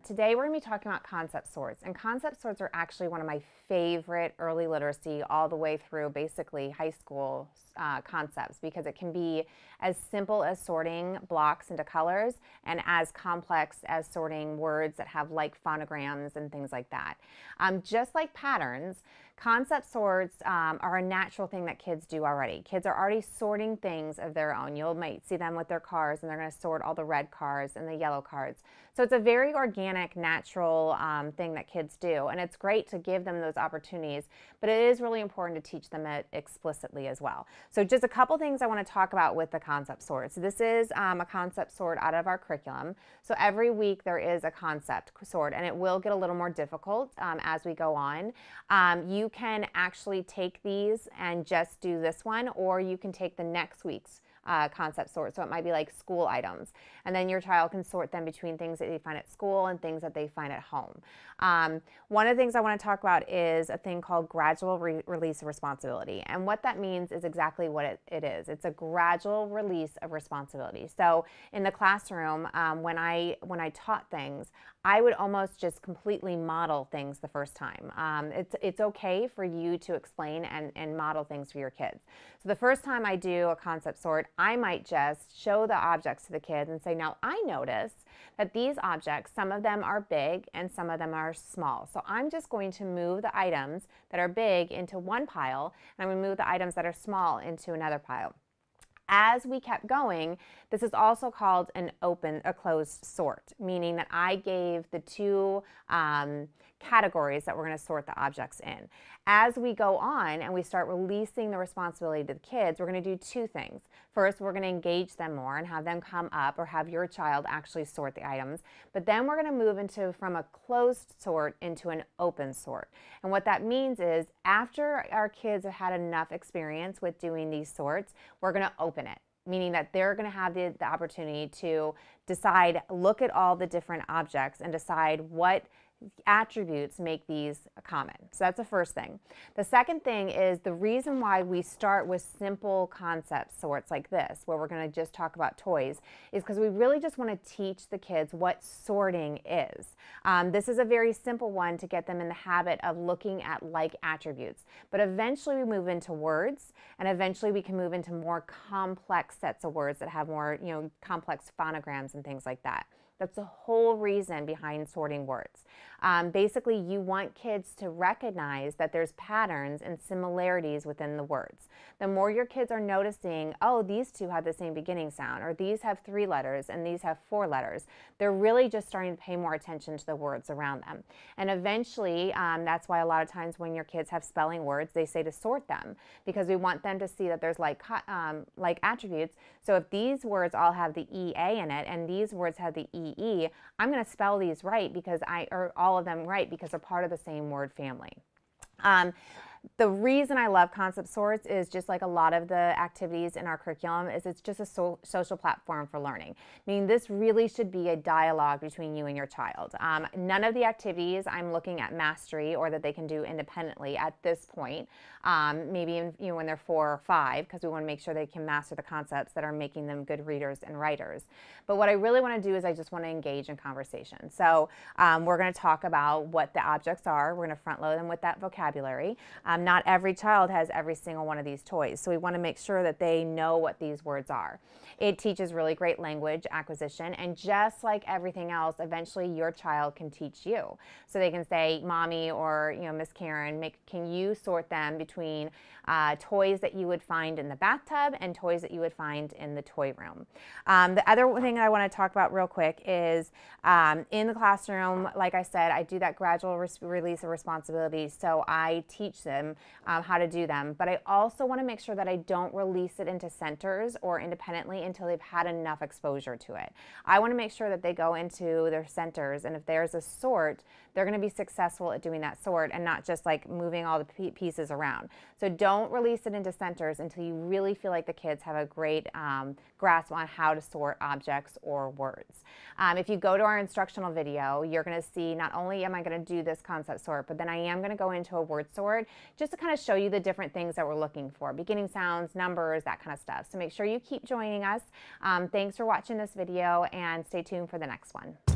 Today we're going to be talking about concept sorts, and concept sorts are actually one of my favorite early literacy all the way through basically high school concepts, because it can be as simple as sorting blocks into colors and as complex as sorting words that have like phonograms and things like that. Just like patterns, concept sorts are a natural thing that kids do already. Kids are already sorting things of their own. You might see them with their cars, and they're going to sort all the red cars and the yellow cards. So it's a very organic, natural thing that kids do, and it's great to give them those opportunities, but it is really important to teach them it explicitly as well. So just a couple things I want to talk about with the concept sorts. This is a concept sort out of our curriculum. So every week there is a concept sort, and it will get a little more difficult as we go on. You can actually take these and just do this one, or you can take the next week's concept sort. So it might be like school items, and then your child can sort them between things that they find at school and things that they find at home. One of the things I want to talk about is a thing called gradual release of responsibility, and what that means is exactly what it is. It's a gradual release of responsibility. So in the classroom, when I taught things, I would almost just completely model things the first time. It's okay for you to explain and model things for your kids. So the first time I do a concept sort, I might just show the objects to the kids and say, now I notice that these objects, some of them are big and some of them are small. So I'm just going to move the items that are big into one pile, and I'm going to move the items that are small into another pile. As we kept going, this is also called a closed sort, meaning that I gave the two categories that we're going to sort the objects in. As we go on and we start releasing the responsibility to the kids, we're going to do two things. First, we're going to engage them more and have them come up, or have your child actually sort the items. But then we're going to move from a closed sort into an open sort. And what that means is, after our kids have had enough experience with doing these sorts, we're going to open it, meaning that they're going to have the opportunity to decide, look at all the different objects and decide what attributes make these common. So that's the first thing. The second thing is, the reason why we start with simple concept sorts like this, where we're going to just talk about toys, is because we really just want to teach the kids what sorting is. This is a very simple one to get them in the habit of looking at like attributes. But eventually we move into words, and eventually we can move into more complex sets of words that have more, complex phonograms and things like that. That's the whole reason behind sorting words. Basically, you want kids to recognize that there's patterns and similarities within the words. The more your kids are noticing, oh, these two have the same beginning sound, or these have 3 letters and these have 4 letters, they're really just starting to pay more attention to the words around them. And eventually, that's why a lot of times when your kids have spelling words, they say to sort them, because we want them to see that there's like attributes. So if these words all have the EA in it, and these words have the EE, I'm going to spell these right because or all of them right, because they're part of the same word family. The reason I love concept sorts is, just like a lot of the activities in our curriculum, is it's just a social platform for learning. I mean, this really should be a dialogue between you and your child. None of the activities I'm looking at mastery, or that they can do independently at this point. Maybe when they're 4 or 5, because we want to make sure they can master the concepts that are making them good readers and writers. But what I really want to do is, I just want to engage in conversation. So we're going to talk about what the objects are. We're going to front load them with that vocabulary. Not every child has every single one of these toys, so we want to make sure that they know what these words are. It teaches really great language acquisition, and just like everything else, eventually your child can teach you. So they can say, Mommy, or Miss Karen, can you sort them between toys that you would find in the bathtub and toys that you would find in the toy room. The other thing I want to talk about real quick is, in the classroom, like I said, I do that gradual release of responsibility, so I teach them how to do them. But I also want to make sure that I don't release it into centers or independently until they've had enough exposure to it. I want to make sure that they go into their centers, and if there's a sort, they're going to be successful at doing that sort, and not just like moving all the pieces around. So don't release it into centers until you really feel like the kids have a great grasp on how to sort objects or words. If you go to our instructional video, you're going to see, not only am I going to do this concept sort, but then I am going to go into a word sort, just to kind of show you the different things that we're looking for, beginning sounds, numbers, that kind of stuff. So make sure you keep joining us. Thanks for watching this video, and stay tuned for the next one.